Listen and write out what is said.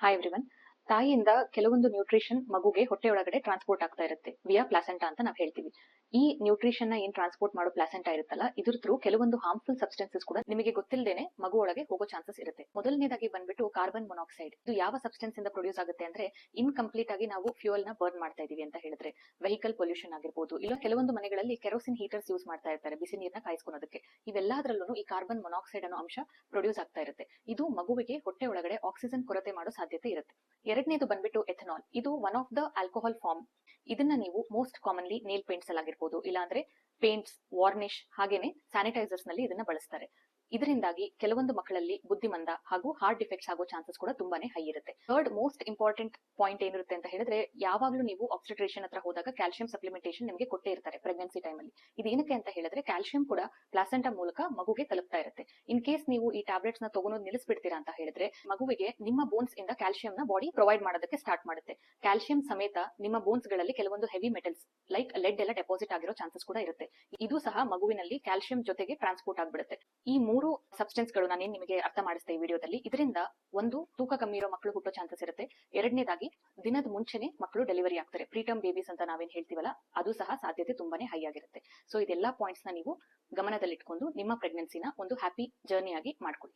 Hi everyone. ತಾಯಿಯಿಂದ ಕೆಲವೊಂದು nutrition ಮಗುಗೆ ಹೊಟ್ಟೆ ಒಳಗಡೆ ಟ್ರಾನ್ಸ್ಪೋರ್ಟ್ ಆಗ್ತಾ ಇರುತ್ತೆ ವಿಯಾ ಪ್ಲಾಸೆಂಟಾ ಅಂತ ನಾವು ಹೇಳ್ತೀವಿ. ಈ ನ್ಯೂಟ್ರಿಷನ್ ನ ಏನ್ ಟ್ರಾನ್ಸ್ಪೋರ್ಟ್ ಮಾಡೋ ಪ್ಲಾಸೆಂಟಾ ಇರುತ್ತಲ್ಲ, ಇದ್ರ ಥ್ರೂ ಕೆಲವೊಂದು ಹಾರ್ಮ್ಫುಲ್ ಸಬ್ಸ್ಟೆನ್ಸಸ್ ಕೂಡ ನಿಮಗೆ ಗೊತ್ತಿಲ್ಲದೇನೆ ಮಗು ಒಳಗೆ ಹೋಗೋ ಚಾನ್ಸಸ್ ಇರುತ್ತೆ. ಮೊದಲನೇದಾಗಿ ಬಂದ್ಬಿಟ್ಟು ಕಾರ್ಬನ್ ಮೊನಾಕ್ಸೈಡ್. ಇದು ಯಾವ ಸಬ್ಸ್ಟೆನ್ಸ್ ಇಂದ ಪ್ರೊಡ್ಯೂಸ್ ಆಗುತ್ತೆ ಅಂದ್ರೆ, ಇನ್ಕಂಪ್ಲೀಟ್ ಆಗಿ ನಾವು ಫ್ಯೂಯಲ್ ನ ಬರ್ನ್ ಮಾಡ್ತಾ ಇದೀವಿ ಅಂತ ಹೇಳಿದ್ರೆ, ವೆಹಿಕಲ್ ಪೊಲ್ಯೂಷನ್ ಆಗಿರ್ಬೋದು, ಇಲ್ಲ ಕೆಲವೊಂದು ಮನೆಗಳಲ್ಲಿ ಕೆರೋಸಿನ್ ಹೀಟರ್ಸ್ ಯೂಸ್ ಮಾಡ್ತಾ ಇರ್ತಾರೆ ಬಿಸಿ ನೀರನ್ನ ಕಾಯಿಸ್ಕೊಳೋದಕ್ಕೆ. ಇವೆಲ್ಲದರಲ್ಲೂ ಈ ಕಾರ್ಬನ್ ಮೊನಾಕ್ಸೈಡ್ ಅನ್ನೋ ಅಂಶ ಪ್ರೊಡ್ಯೂಸ್ ಆಗ್ತಾ ಇರುತ್ತೆ. ಇದು ಮಗುವಿಗೆ ಹೊಟ್ಟೆ ಒಳಗಡೆ ಆಕ್ಸಿಜನ್ ಕೊರತೆ ಮಾಡೋ ಸಾಧ್ಯತೆ ಇರುತ್ತೆ. ಎರಡನೇದು ಬಂದ್ಬಿಟ್ಟು ಎಥನಾಲ್. ಇದು one of the alcohol form. ಇದನ್ನ ನೀವು ಮೋಸ್ಟ್ ಕಾಮನ್ಲಿ ನೇಲ್ ಪೇಂಟ್ಸ್ ಅಲ್ಲಿ ಆಗಿರ್ಬೋದು, ಇಲ್ಲಾಂದ್ರೆ ಪೇಂಟ್ಸ್, ವಾರ್ನಿಶ್, ಹಾಗೇನೆ ಸ್ಯಾನಿಟೈಸರ್ಸ್ ನಲ್ಲಿ ಇದನ್ನ ಬಳಸ್ತಾರೆ. ಇದರಿಂದಾಗಿ ಕೆಲವೊಂದು ಮಕ್ಕಳಲ್ಲಿ ಬುದ್ಧಿಮಂದ ಹಾಗೂ ಹಾರ್ಟ್ ಡಿಫೆಕ್ಟ್ಸ್ ಆಗೋ ಚಾನ್ಸಸ್ ಕೂಡ ತುಂಬಾನೇ ಹೈ ಇರುತ್ತೆ. ಥರ್ಡ್ ಮೋಸ್ಟ್ ಇಂಪಾರ್ಟೆಂಟ್ ಪಾಯಿಂಟ್ ಏನಿರುತ್ತೆ ಅಂತ ಹೇಳಿದ್ರೆ, ಯಾವಾಗ್ಲೂ ನೀವು ಆಬ್ಸ್ಟೆಟ್ರಿಷಿಯನ್ ಹತ್ರ ಹೋದಾಗ ಕ್ಯಾಲ್ಸಿಯಂ ಸಪ್ಲಿಮೆಂಟೇಷನ್ ನಿಮಗೆ ಕೊಟ್ಟೇ ಇರ್ತಾರೆ ಪ್ರೆಗ್ನೆನ್ಸಿ ಟೈಮ್ ಅಲ್ಲಿ. ಇದೇನಕ್ಕೆ ಅಂತ ಹೇಳಿದ್ರೆ, ಕ್ಯಾಲ್ಸಿಯಂ ಕೂಡ ಪ್ಲಾಸೆಂಟಾ ಮೂಲಕ ಮಗುಗೆ ತಲುಪ್ತಾ ಇರುತ್ತೆ. ಇನ್ ಕೇಸ್ ನೀವು ಈ ಟ್ಯಾಬ್ಲೆಟ್ಸ್ ನ ತಗೊಂಡು ನಿಲ್ಲಿಸ್ಬಿಡ್ತೀರಾ ಅಂತ ಹೇಳಿದ್ರೆ, ಮಗುವಿಗೆ ನಿಮ್ಮ ಬೋನ್ಸ್ ಇಂದ ಕ್ಯಾಲ್ಸಿಯಂ ನ ಬಾಡಿ ಪ್ರೊವೈಡ್ ಮಾಡೋದಕ್ಕೆ ಸ್ಟಾರ್ಟ್ ಮಾಡುತ್ತೆ. ಕ್ಯಾಲ್ಸಿಯಂ ಸಮೇತ ನಿಮ್ಮ ಬೋನ್ಸ್ ಗಳಲ್ಲಿ ಕೆಲವೊಂದು ಹೆವಿ ಮೆಟಲ್ಸ್ ಲೈಕ್ ಲೆಡ್ ಎಲ್ಲ ಡೆಪಾಸಿಟ್ ಆಗಿರೋ ಚಾನ್ಸಸ್ ಕೂಡ ಇರುತ್ತೆ. ಇದು ಸಹ ಮಗುವಿನಲ್ಲಿ ಕ್ಯಾಲ್ಸಿಯಂ ಜೊತೆಗೆ ಟ್ರಾನ್ಸ್ಪೋರ್ಟ್ ಆಗ್ಬಿಡುತ್ತೆ. ಈ ಮೂರು ಸಬ್ಸ್ಟೆನ್ಸ್ ಗಳು ನಾನೇನ್ ನಿಮಗೆ ಅರ್ಥ ಮಾಡಿಸ್ತೆ ಈ ವಿಡಿಯೋದಲ್ಲಿ. ಇದರಿಂದ ಒಂದು, ತೂಕ ಕಮ್ಮಿ ಇರೋ ಮಕ್ಕಳು ಹುಟ್ಟೋ ಚಾನ್ಸಸ್ ಇರುತ್ತೆ. ಎರಡನೇದಾಗಿ, ದಿನದ ಮುಂಚೆನೆ ಮಕ್ಕಳು ಡೆಲಿವರಿ ಆಗ್ತಾರೆ, ಪ್ರೀಟರ್ಮ್ ಬೇಬೀಸ್ ಅಂತ ನಾವೇನ್ ಹೇಳ್ತೀವಲ್ಲ, ಅದು ಸಹ ಸಾಧ್ಯತೆ ತುಂಬಾನೇ ಹೈ ಆಗಿರುತ್ತೆ. ಸೊ ಇದೆಲ್ಲಾ ಪಾಯಿಂಟ್ಸ್ ನ ನೀವು ಗಮನದಲ್ಲಿಟ್ಕೊಂಡು ನಿಮ್ಮ ಪ್ರೆಗ್ನೆನ್ಸಿನ ಒಂದು ಹ್ಯಾಪಿ ಜರ್ನಿ ಆಗಿ ಮಾಡ್ಕೊಳ್ಳಿ.